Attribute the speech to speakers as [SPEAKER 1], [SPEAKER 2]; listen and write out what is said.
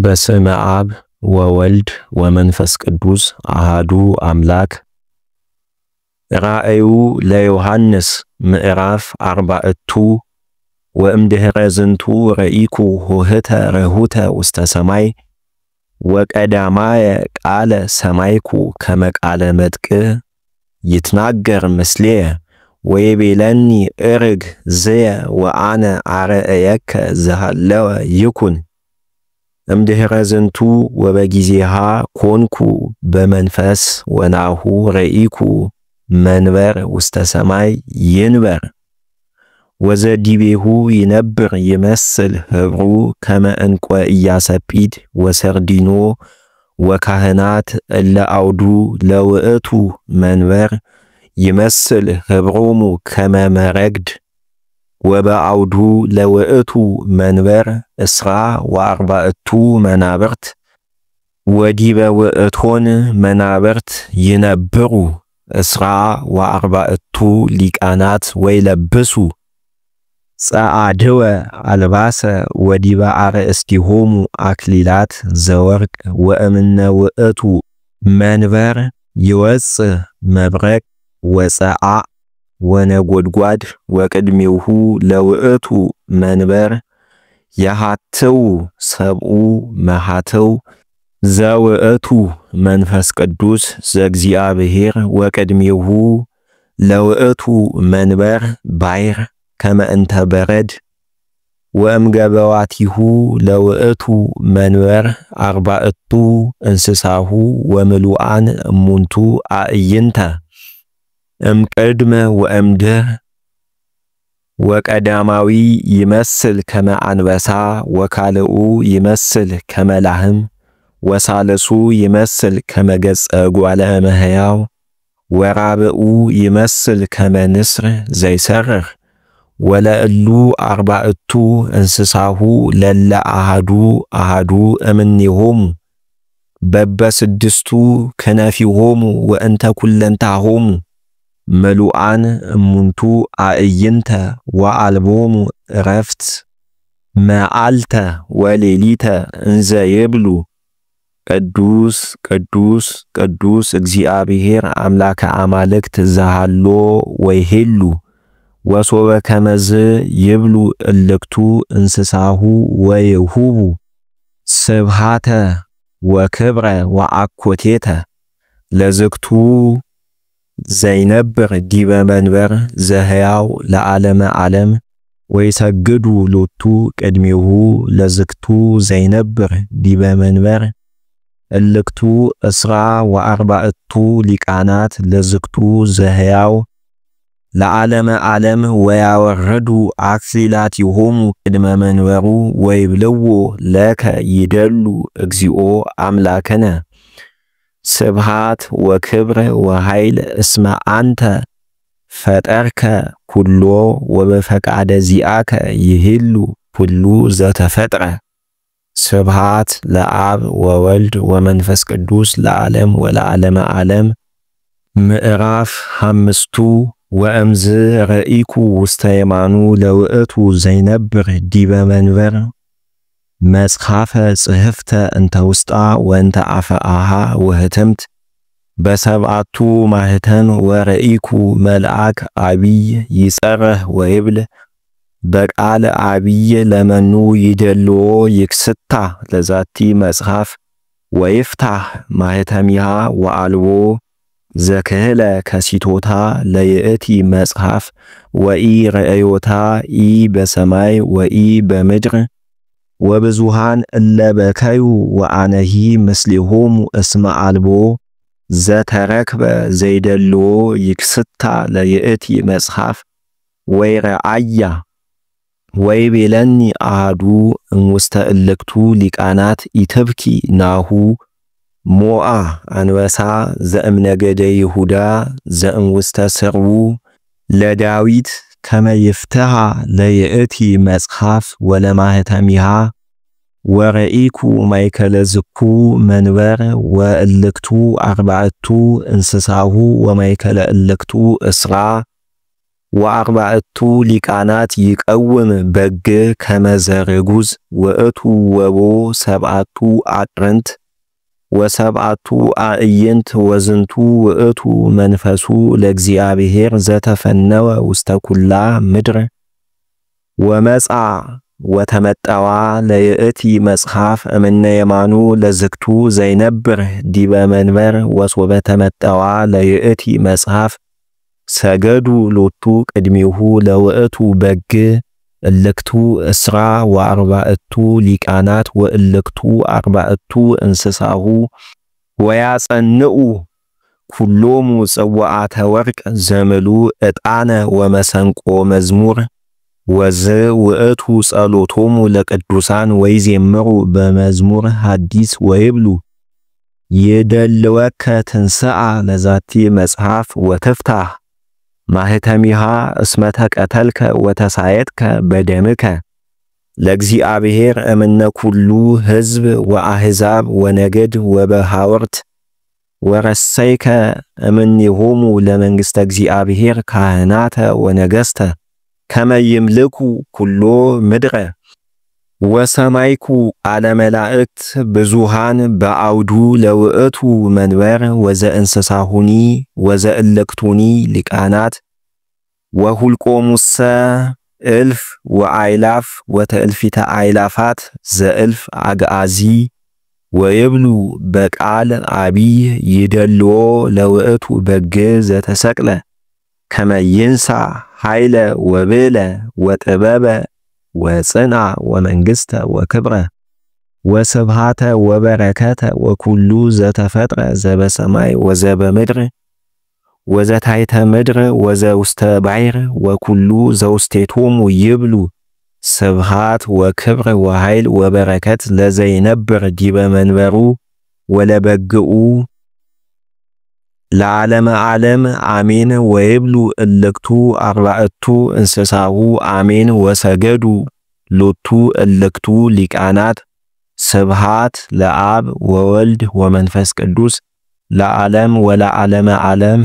[SPEAKER 1] በስመ አብ ወወልድ ወመንፈስ ቅዱስ አሃዱ አምላክ። ራእዩ ለዮሐንስ ምዕራፍ 4 ወእምድኅረ ዝንቱ ረኢኩ ሆህተ ረሁተ ውስተ ሰማይ ወቀዳማየ ቃለ ሰማይኩ ከመ ቃለ መጥቅዕ ይትናገር ምስሌየ ወይቤለኒ እርግ ዝየ ወአነ አርአየከ ዘሃለወ ይኩን። እምድኅረ ዝንቱ ወበጊዜሃ ኮንኩ በመንፈስ ወናሁ ረኢኩ መንበር ውስተ ሰማይ ይንበር ወዘዲቤሁ ይነብር ይመስል ህብሩ ከመ ዕንቈ ኢያሰጲድ ወሰርዲኖ ወካህናት እለ አውዱ ለውእቱ መንበር ይመስል ህብሮሙ ከመ መረግድ ወበአውዱ ለውእቱ መንበር እስራ ወአርባዕቱ መናብርት ወዲበ ውእቶን መናብርት ይነብሩ እስራ ወአርባዕቱ ሊቃናት ወይለብሱ ጸአድወ አልባሰ ወዲበ አርእስቲሆሙ አክሊላት ዘወርቅ ወእምነ ውእቱ መንበር ይወፅእ መብረቅ ወፀዓዕ ወነጎድጓድ ወቅድሜሁ ለውእቱ መንበር የሃትው ሰብኡ መሃትው ዘውእቱ መንፈስ ቅዱስ ዘእግዚአብሔር ወቅድሜሁ ለውእቱ መንበር ባሕር ከመ እንተ በረድ ወእምገበዋቲሁ ለውእቱ መንበር አርባዕቱ እንስሳሁ ወምሉአን እሙንቱ አዕይንተ እምቅድመ ወእምድኅ ወቀዳማዊ ይመስል ከመ አንበሳ ወካልኡ ይመስል ከመ ላህም ወሳልሱ ይመስል ከመ ገጸ እጓለ እመሕያው ወራብኡ ይመስል ከመ ንስር ዘይሰርሕ ወለእሉ አርባዕቱ እንስሳሁ ለለ አሃዱ እምኔሆሙ በበስድስቱ ክነፊሆሙ ወእንተ ኩለንታሆሙ ምሉአን እሙንቱ አዕይንተ ወአልቦሙ ዕረፍት መዓልተ ወሌሊተ እንዘ ይብሉ ቅዱስ ቅዱስ ቅዱስ እግዚአብሔር አምላከ አማልክት ዘሃሎ ወይሄሉ ወሶበ ከመዝ ይብሉ እልክቱ እንስሳሁ ወይሁቡ ስብሃተ ወክብረ ወአኮቴተ ለዝክቱ ዘይነብር ዲበ መንበር ዘሕያው ለዓለመ ዓለም ወይሰግዱ ሎቱ ቅድሜሁ ለዝክቱ ዘይነብር ዲበ መንበር እልክቱ እስራ ወአርባዕቱ ሊቃናት ለዝክቱ ዘሕያው ለዓለመ ዓለም ወያወረዱ አክሊላቲሆሙ ቅድመ መንበሩ ወይብልዎ ለከ ይደሉ እግዚኦ አምላከነ ስብሃት ወክብር ወኃይል እስመ አንተ ፈጠርከ ኩሎ ወበፈቃደ ዚአከ ይህሉ ኩሉ ዘተፈጥረ። ስብሃት ለአብ ወወልድ ወመንፈስ ቅዱስ ለዓለም ወለዓለመ ዓለም። ምዕራፍ 5 ወእምዝ ረኢኩ ውስተ የማኑ ለውእቱ ዘይነብር ዲበ መንበር መጽሐፈ ጽሕፍተ እንተ ውስጣ ወእንተ አፍአሃ ወህትምት በሰብዓቱ ማህተም ወረኢኩ መልአክ አቢይ ይጸርህ ወይብል በቃል አቢይ ለመኑ ይደልዎ ይክስታ ለዛቲ መጽሐፍ ወይፍታህ ማህተሚሃ ወአልቦ ዘክህለ ከሲቶታ ለይእቲ መጽሐፍ ወኢ ረእዮታ ኢ በሰማይ ወኢ በምድር ወብዙሃን እለ በከዩ ወአነሂ ምስሊሆሙ እስመ አልቦ ዘተረክበ ዘይደልዎ ይክስታ ለይእቲ መጽሐፍ ወይረአያ ወይቤለኒ አሃዱ እምውስተ እልክቱ ሊቃናት ኢትብኪ ናሁ ሞአ አንበሳ ዘእምነገደ ይሁዳ ዘእምውስተ ስርዉ ለዳዊት ከመ ይፍትሃ ለይእቲ መጽሐፍ ወለማህተሚሃ ወረኢኩ ማእከለ ዝኩ መንበር ወእልክቱ አርባዕቱ እንስሳሁ ወማእከለ እልክቱ እስራ ወአርባዕቱ ሊቃናት ይቀውም በግ ከመዘርጉዝ ወእቱ ወቦ ሰብዓቱ አቅርንት ወሰብዓቱ አዕይንት ወዝንቱ ውእቱ መንፈሱ ለእግዚአብሔር ዘተፈነወ ውስተ ኩላ ምድር ወመጻ ወተመጠዋ ለይእቲ መጽሐፍ እምነ የማኑ ለዝክቱ ዘይነብር ዲበ መንበር ወሶበ ተመጠዋ ለይእቲ መጽሐፍ ሰገዱ ሎቱ ቅድሚሁ ለውእቱ በግ እልክቱ እስራ ወአርባዕቱ ሊቃናት ወእልክቱ አርባዕቱ እንስሳሁ ወያጸንኡ ኩሎሙ ጽዋዓተ ወርቅ ዘምሉ ዕጣነ ወመሰንቆ መዝሙር ወዝ ውእቱ ጸሎቶሙ ለቅዱሳን ወይዜምሩ በመዝሙር ሐዲስ ወይብሉ ይደልወከ ትንሣ ለዛቲ መጽሐፍ ወትፍታህ ማህተሚሃ እስመተ ቀተልከ ወተሳየጥከ በደምከ ለእግዚአብሔር እምነ ኩሉ ሕዝብ ወአሕዛብ ወነገድ ወበሃወርት ወረሰይከ እምኔሆሙ ለመንግሥተ እግዚአብሔር ካህናተ ወነገሥተ ከመ ይምልኩ ኩሎ ምድረ ወሰማይኩ አለ መላእክት ብዙሃን በአውዱ ለውእቱ መንበር ወዘእንስሳሁኒ ወዘእልክቱኒ ሊቃናት ወሁልቆሙሰ እልፍ ወአይላፍ ወተእልፊተ አይላፋት ዘእልፍ አግአዚ ወይብሉ በቃል አቢይ ይደልዎ ለውእቱ በግ ዘተሰቅለ ከመ ይንሣ ኃይለ ወብለ ወጥበበ ወጽና ወመንግሥተ ወክብረ ወስብሃተ ወበረከተ ወኩሉ ዘተፈጥረ ዘበሰማይ ወዘበምድር ወዘታይተ ምድር ወዘውስተ ባሕር ወኩሉ ዘውስቴቶሙ ይብሉ ስብሃት ወክብር ወኃይል ወበረከት ለዘይነብር ዲበ መንበሩ ወለበግኡ ለዓለመ ዓለም አሜን ወይብሉ እልክቱ አርባዕቱ እንስሳሁ አሜን ወሰገዱ ሎቱ እልክቱ ሊቃናት ስብሃት ለአብ ወወልድ ወመንፈስ ቅዱስ ለዓለም ወለዓለመ ዓለም